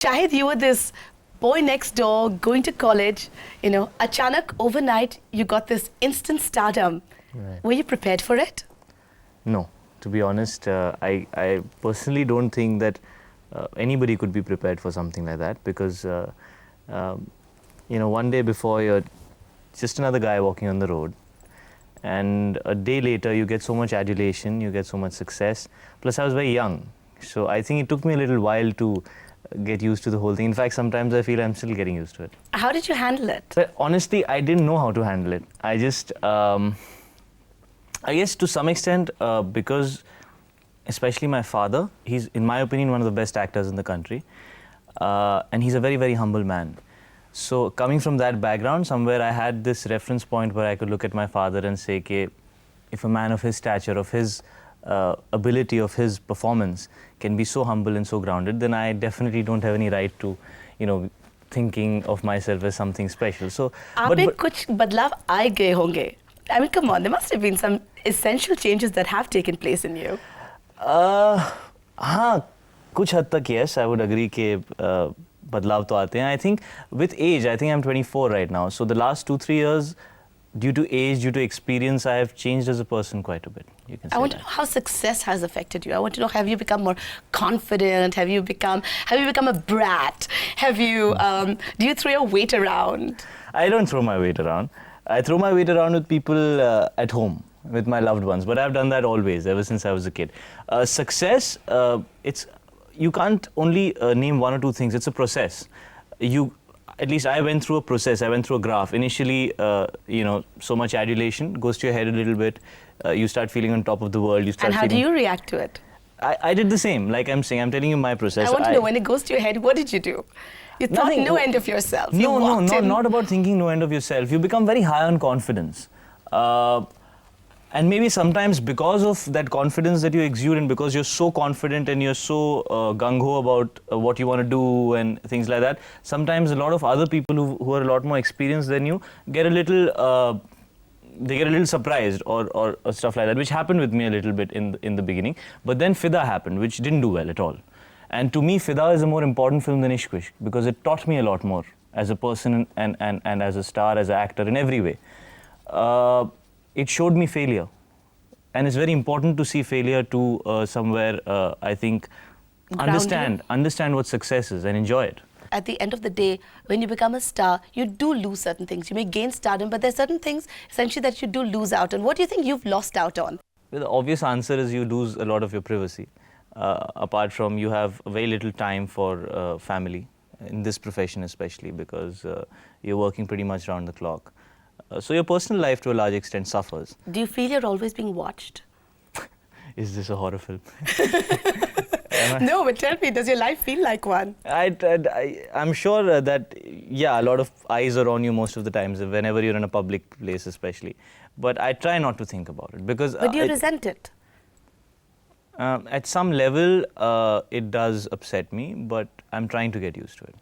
Shahid, you were this boy next door going to college, achanak overnight you got this instant stardom. Right. Were you prepared for it? No, to be honest, I personally don't think that anybody could be prepared for something like that because, one day before you're just another guy walking on the road, and a day later you get so much adulation, you get so much success. Plus, I was very young, so I think it took me a little while to get used to the whole thing. In fact, sometimes I feel I'm still getting used to it. How did you handle it? But honestly, I didn't know how to handle it. I just, I guess to some extent, because especially my father, he's, in my opinion, one of the best actors in the country. And he's a very, very humble man. So coming from that background, somewhere I had this reference point where I could look at my father and say, okay, if a man of his stature, of his ability, of his performance can be so humble and so grounded, then I definitely don't have any right to, thinking of myself as something special. So, Aapne kuch badlav aaye gaye honge. I mean, come on, there must have been some essential changes that have taken place in you. हाँ, कुछ हद तक yes, I would agree कि बदलाव तो आते हैं. I think with age, I think I'm 24 right now. So the last 2-3 years, due to age, due to experience, I have changed as a person quite a bit. You can say I want to know how success has affected you. I want to know, have you become more confident? Have you become a brat? Do you throw your weight around? I don't throw my weight around. I throw my weight around with people at home, with my loved ones. But I've done that always, ever since I was a kid. Success, you can't only name one or two things. It's a process. At least I went through a process. I went through a graph. Initially, so much adulation goes to your head a little bit. You start feeling on top of the world. And how do you react to it? I did the same. Like I'm saying, I'm telling you my process. I want to know, when it goes to your head, what did you do? You thought no end of yourself. Not about thinking no end of yourself. You become very high on confidence. And maybe sometimes because of that confidence that you exude and because you're so confident and you're so gung-ho about what you want to do and things like that, sometimes a lot of other people who are a lot more experienced than you get a little surprised or stuff like that, which happened with me a little bit in the beginning. But then Fida happened, which didn't do well at all. And to me, Fida is a more important film than Ishq Vishk because it taught me a lot more as a person and as a star, as an actor, in every way. It showed me failure. And it's very important to see failure to somewhere, I think, understand what success is and enjoy it. At the end of the day, when you become a star, you do lose certain things. You may gain stardom, but there's certain things, essentially, that you do lose out on. What do you think you've lost out on? Well, the obvious answer is you lose a lot of your privacy. Apart from, you have very little time for family, in this profession especially, because you're working pretty much around the clock. So your personal life, to a large extent, suffers. Do you feel you're always being watched? Is this a horror film? No, but tell me, does your life feel like one? I'm sure that, yeah, a lot of eyes are on you most of the times, whenever you're in a public place especially. But I try not to think about it because... But do you resent it? At some level, it does upset me, but I'm trying to get used to it.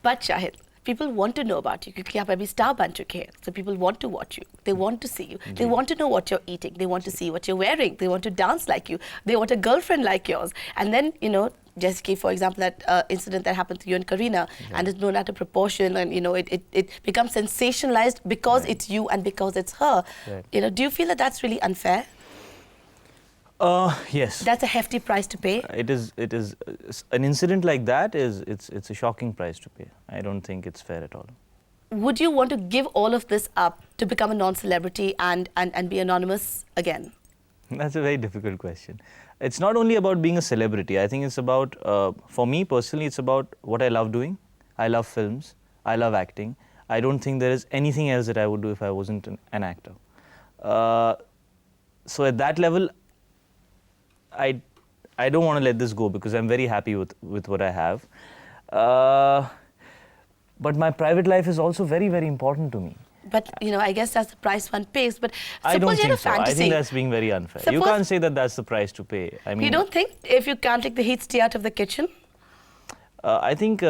But Shahid, people want to know about you क्योंकि आप अभी star बन चुके हैं. So people want to watch you. They want to see you. They want to know what you're eating. They want to see what you're wearing. They want to dance like you. They want a girlfriend like yours. And then, Jessica, for example, that incident that happened to you and Kareena, and it's blown out of proportion, and it becomes sensationalized because it's you and because it's her. Right. Do you feel that that's really unfair? Yes. That's a hefty price to pay. It is. An incident like that it's a shocking price to pay. I don't think it's fair at all. Would you want to give all of this up to become a non-celebrity and be anonymous again? That's a very difficult question. It's not only about being a celebrity. I think it's about, for me personally, it's about what I love doing. I love films. I love acting. I don't think there is anything else that I would do if I wasn't an actor. So at that level, I don't want to let this go because I'm very happy with what I have. But my private life is also very, very important to me. But, I guess that's the price one pays. But I don't suppose you had a think so. fantasy. I think that's being very unfair. You can't say that that's the price to pay. I mean, you don't think if you can't take the heat, stay out of the kitchen? I think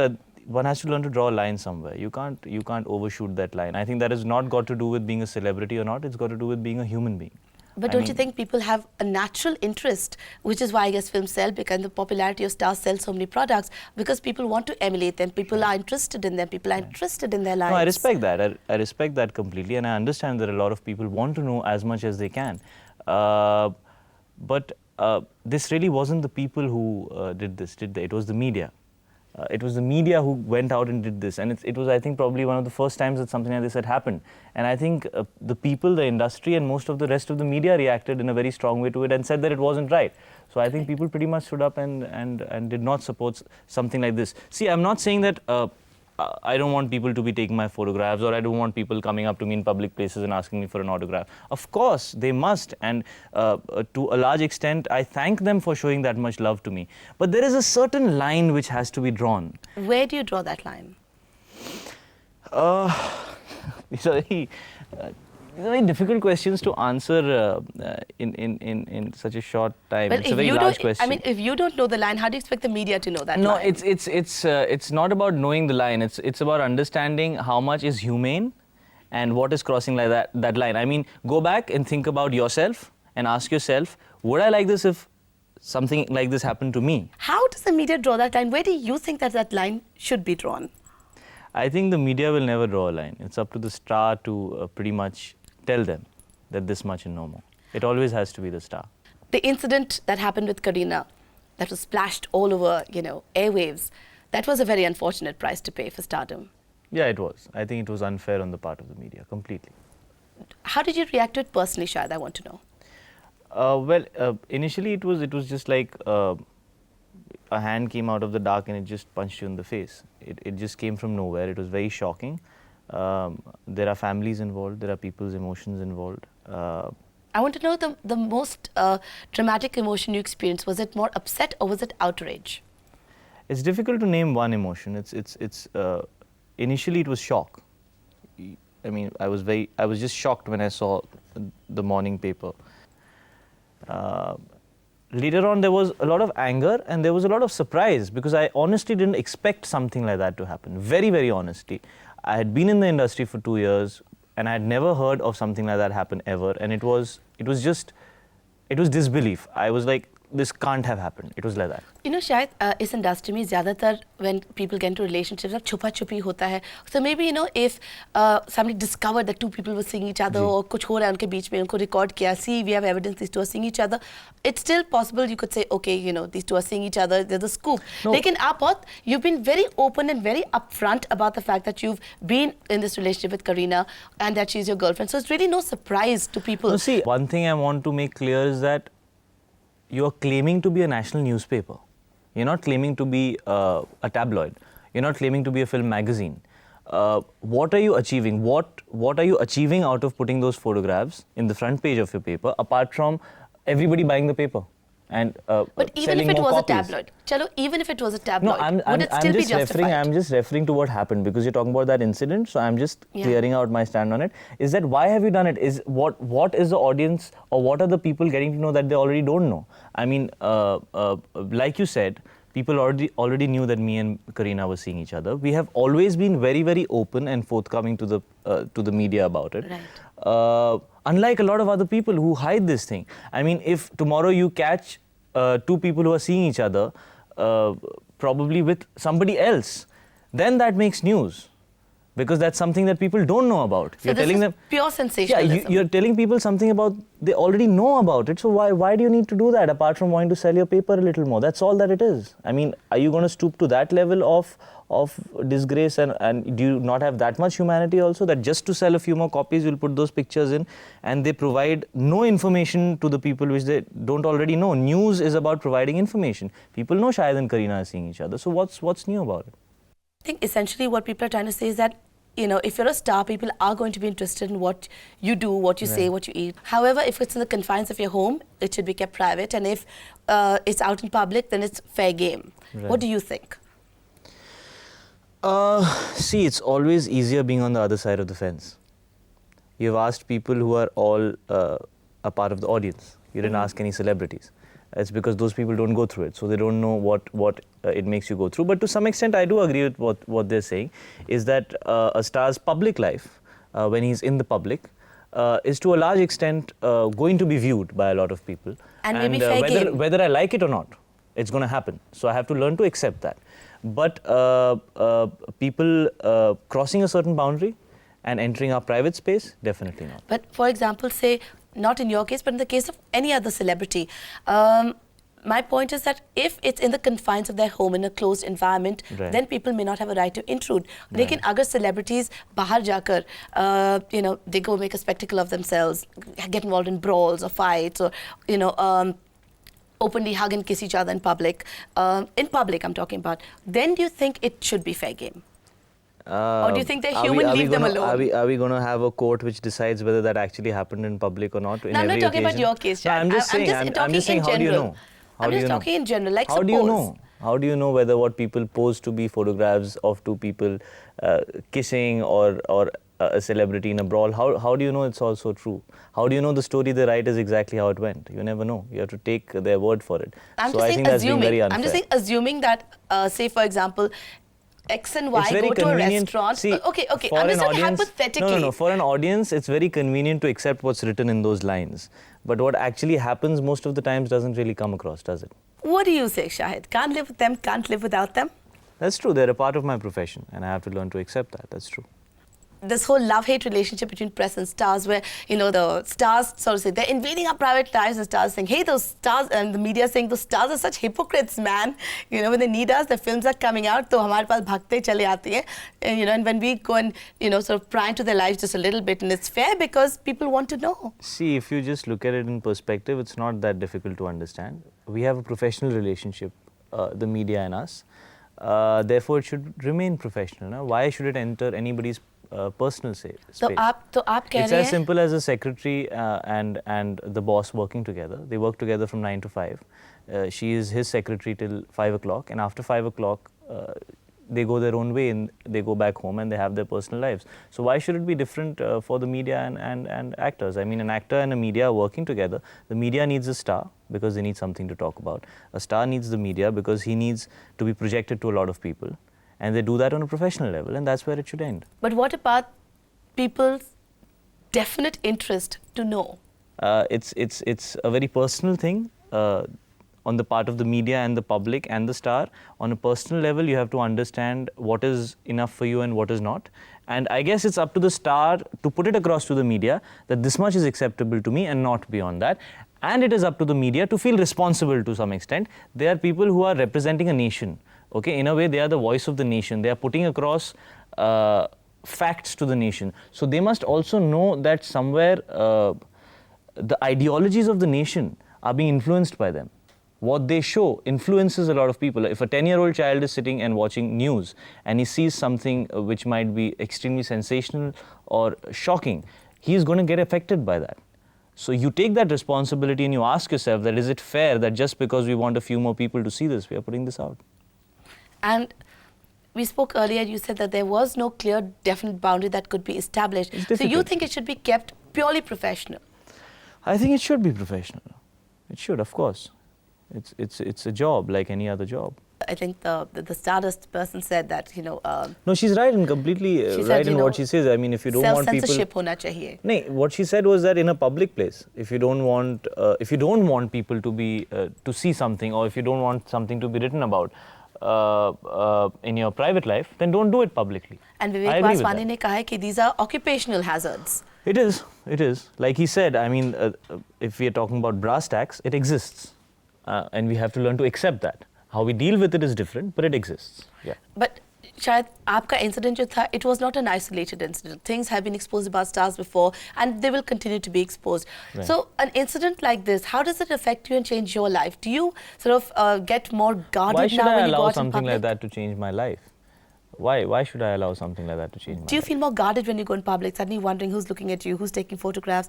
one has to learn to draw a line somewhere. You can't overshoot that line. I think that has not got to do with being a celebrity or not. It's got to do with being a human being. But I don't you mean, think people have a natural interest, which is why I guess films sell, because the popularity of stars sells so many products, because people want to emulate them, people are interested in them, people are interested in their lives. No, I respect that. I respect that completely, and I understand that a lot of people want to know as much as they can. But this really wasn't the people who did this, did they? It was the media. It was the media who went out and did this, and it was, I think, probably one of the first times that something like this had happened. And I think the people, the industry, and most of the rest of the media reacted in a very strong way to it and said that it wasn't right. So I think people pretty much stood up and did not support something like this. See, I'm not saying that I don't want people to be taking my photographs, or I don't want people coming up to me in public places and asking me for an autograph. Of course, they must, and to a large extent, I thank them for showing that much love to me. But there is a certain line which has to be drawn. Where do you draw that line? These are very difficult questions to answer in such a short time. Well, it's a very large question. I mean, if you don't know the line, how do you expect the media to know that No, line? it's not about knowing the line. It's about understanding how much is humane and what is crossing like that line. I mean, go back and think about yourself and ask yourself, would I like this if something like this happened to me? How does the media draw that line? Where do you think that line should be drawn? I think the media will never draw a line. It's up to the star to pretty much tell them that this much and no more. It always has to be the star. The incident that happened with Kareena, that was splashed all over, airwaves, that was a very unfortunate price to pay for stardom. Yeah, it was. I think it was unfair on the part of the media, completely. How did you react to it personally, Shahid? I want to know. Initially it was just like a hand came out of the dark and it just punched you in the face. It just came from nowhere. It was very shocking. There are families involved. There are people's emotions involved. I want to know the most dramatic emotion you experienced. Was it more upset or was it outrage? It's difficult to name one emotion. Initially it was shock. I mean, I was just shocked when I saw the morning paper. Later on, there was a lot of anger and there was a lot of surprise, because I honestly didn't expect something like that to happen. Very, very honestly. I had been in the industry for 2 years and I had never heard of something like that happen ever. And it was disbelief. I was like, this can't have happened. It was like that. You know, Shahid, इस industry में ज़्यादातर when people get into relationships, अब छुपा-छुपी होता है. So maybe, if somebody discovered that two people were seeing each other, or कुछ हो रहा है उनके बीच में, उनको record किया, see, we have evidence these two are seeing each other, it's still possible you could say, okay, these two are seeing each other, there's a scoop. No. लेकिन आप बहुत, you've been very open and very upfront about the fact that you've been in this relationship with Kareena and that she's your girlfriend. So it's really no surprise to people. No, see, one thing I want to make clear is that you're claiming to be a national newspaper. You're not claiming to be a tabloid. You're not claiming to be a film magazine. What are you achieving? What are you achieving out of putting those photographs in the front page of your paper, apart from everybody buying the paper and but even selling if it more was copies? a tabloid, chalo, even if it was a tabloid, no, would it still be justified? I'm just referring to what happened, because you're talking about that incident, so I'm just clearing out my stand on it. Is that why have you done it? Is what is the audience, or what are the people getting to know that they already don't know? I mean, like you said, people already knew that me and Kareena were seeing each other. We have always been very, very open and forthcoming to the media about it. Right. Unlike a lot of other people who hide this thing. I mean, if tomorrow you catch two people who are seeing each other, probably with somebody else, then that makes news. Because that's something that people don't know about. So this is pure sensationalism. Yeah, you're telling people something about, they already know about it. So why do you need to do that, apart from wanting to sell your paper a little more? That's all that it is. I mean, are you going to stoop to that level of disgrace, and do you not have that much humanity also, that just to sell a few more copies, you'll put those pictures in, and they provide no information to the people which they don't already know? News is about providing information. People know Shahid and Kareena are seeing each other. So what's new about it? I think essentially what people are trying to say is that, if you're a star, people are going to be interested in what you do, what you say, what you eat. However, if it's in the confines of your home, it should be kept private. And if it's out in public, then it's fair game. Right. What do you think? See, it's always easier being on the other side of the fence. You've asked people who are all a part of the audience. You didn't ask any celebrities. It's because those people don't go through it, so they don't know what it makes you go through. But to some extent, I do agree with what they're saying, is that a star's public life, when he's in the public, is to a large extent going to be viewed by a lot of people. And maybe fair game. whether I like it or not, it's going to happen. So I have to learn to accept that. But people crossing a certain boundary and entering our private space, definitely not. But for example, say, not in your case, but in the case of any other celebrity, my point is that if it's in the confines of their home, in a closed environment, Right. then people may not have a right to intrude. Right. Lekin agar celebrities bahar jakar, they go make a spectacle of themselves, get involved in brawls or fights, or, openly hug and kiss each other in public I'm talking about, then do you think it should be fair game? Or do you think they're human, leave them alone? Are we going to have a court which decides whether that actually happened in public or not? No, I'm not talking about your case, No, Shahid. I'm just saying, I'm just saying, how do you know? I'm just talking in general. Like, How suppose. do you know? How do you know whether what people pose to be photographs of two people kissing or a celebrity in a brawl? How do you know it's also true? How do you know the story they write is exactly how it went? You never know. You have to take their word for it. I'm so just I saying think that's being very unfair. I'm just saying assuming that, say for example, X and Y It's very go to a convenient. restaurant. See, okay. for I'm an just saying audience, hypothetically. No. For an audience, it's very convenient to accept what's written in those lines. But what actually happens most of the times doesn't really come across, does it? What do you say, Shahid? Can't live with them, can't live without them? That's true. They're a part of my profession, and I have to learn to accept that. That's true. This whole love-hate relationship between press and stars, where the stars sort of say they're invading our private lives, and stars saying, "Hey, those stars," and the media saying those stars are such hypocrites, man. When they need us, the films are coming out, तो हमारे पास भागते चले आती हैं. And when we go and sort of pry into their lives just a little bit, and it's fair because people want to know. See, if you just look at it in perspective, it's not that difficult to understand. We have a professional relationship, the media and us. Therefore, it should remain professional. No? Why should it enter anybody's personal space? So आप कह It's रहे as हैं simple as a secretary and the boss working together. They work together from 9 to 5. She is his secretary till 5 o'clock, and after 5 o'clock, they go their own way and they go back home and they have their personal lives. So why should it be different for the media and actors? I mean, an actor and a media are working together. The media needs a star because they need something to talk about. A star needs the media because he needs to be projected to a lot of people. And they do that on a professional level, and that's where it should end. But what about people's definite interest to know? It's a very personal thing on the part of the media and the public and the star. On a personal level, you have to understand what is enough for you and what is not. And I guess it's up to the star to put it across to the media that this much is acceptable to me and not beyond that. And it is up to the media to feel responsible to some extent. They are people who are representing a nation. Okay, in a way, they are the voice of the nation. They are putting across facts to the nation. So they must also know that somewhere the ideologies of the nation are being influenced by them. What they show influences a lot of people. If a 10-year-old child is sitting and watching news and he sees something which might be extremely sensational or shocking, he is going to get affected by that. So you take that responsibility and you ask yourself that is it fair that just because we want a few more people to see this, we are putting this out? And we spoke earlier, you said that there was no clear, definite boundary that could be established. So you think it should be kept purely professional? I think it should be professional. It should, of course. It's a job like any other job. I think the Stardust person said that, no, she's right and completely right in what she says. I mean, if you don't want people... Self-censorship hona chahiye. No, what she said was that in a public place, if you don't want people to be to see something, or if you don't want something to be written about in your private life, then don't do it publicly. And Vivek Vaswani ne kaha ki these are occupational hazards. It is. Like he said, I mean, if we are talking about brass tacks, it exists. And we have to learn to accept that. How we deal with it is different, but it exists. Yeah. But Shahid, aapka incident jo tha, it was not an isolated incident. Things have been exposed about stars before, and they will continue to be exposed. Right. So an incident like this, how does it affect you and change your life? Do you sort of get more guarded now when you go out in public? Why should I allow something like that to change my life? Why should I allow something like that to change my life? Do you feel more guarded when you go in public, suddenly wondering who's looking at you, who's taking photographs?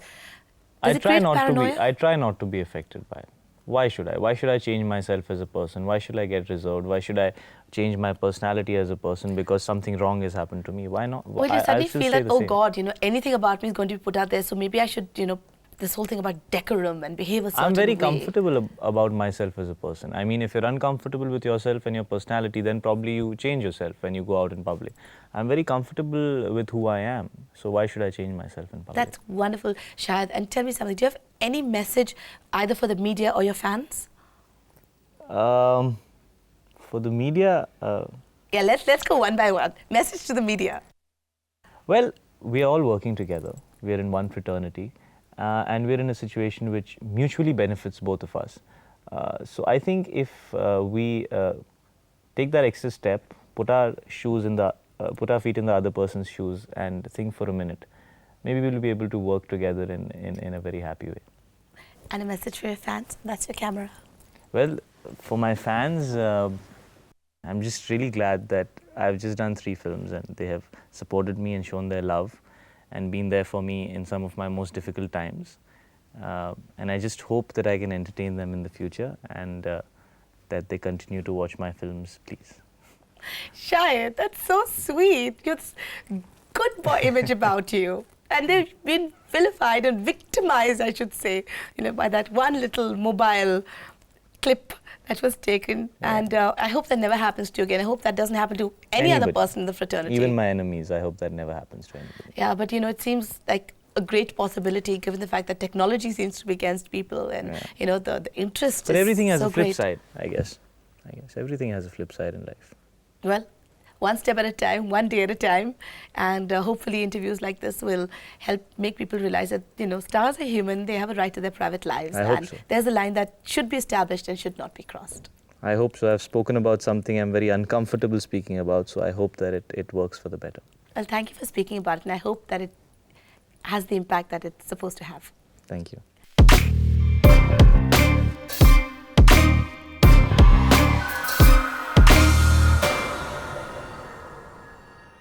I try not to be affected by it. Why should I? Why should I change myself as a person? Why should I get reserved? Why should I change my personality as a person because something wrong has happened to me? Why not? Well, you suddenly feel that, oh God, anything about me is going to be put out there, so maybe I should, this whole thing about decorum and behave a certain I'm very way. comfortable about myself as a person. I mean, if you're uncomfortable with yourself and your personality, then probably you change yourself when you go out in public. I'm very comfortable with who I am, so why should I change myself in public? That's wonderful, Shahid. And tell me something, do you have any message either for the media or your fans? For the media... Yeah, let's go one by one. Message to the media. Well, we are all working together. We are in one fraternity. And we're in a situation which mutually benefits both of us. So I think if we take that extra step, put our feet in the other person's shoes and think for a minute, maybe we'll be able to work together in a very happy way. And a message for your fans? That's your camera. Well, for my fans, I'm just really glad that I've just done 3 films and they have supported me and shown their love and been there for me in some of my most difficult times. And I just hope that I can entertain them in the future and that they continue to watch my films, please. Shahid, that's so sweet. It's good boy image about you. And they've been vilified and victimized, I should say, by that one little mobile clip that was taken. Yeah. And I hope that never happens to you again. I hope that doesn't happen to any other person in the fraternity. Even my enemies, I hope that never happens to anybody. Yeah, but it seems like a great possibility given the fact that technology seems to be against people and, the interest but is everything has so a flip great. side, I guess. Everything has a flip side in life. Well, one step at a time, one day at a time, and hopefully interviews like this will help make people realize that, stars are human, they have a right to their private lives. I hope so. There's a line that should be established and should not be crossed. I hope so. I've spoken about something I'm very uncomfortable speaking about, so I hope that it works for the better. Well, thank you for speaking about it, and I hope that it has the impact that it's supposed to have. Thank you.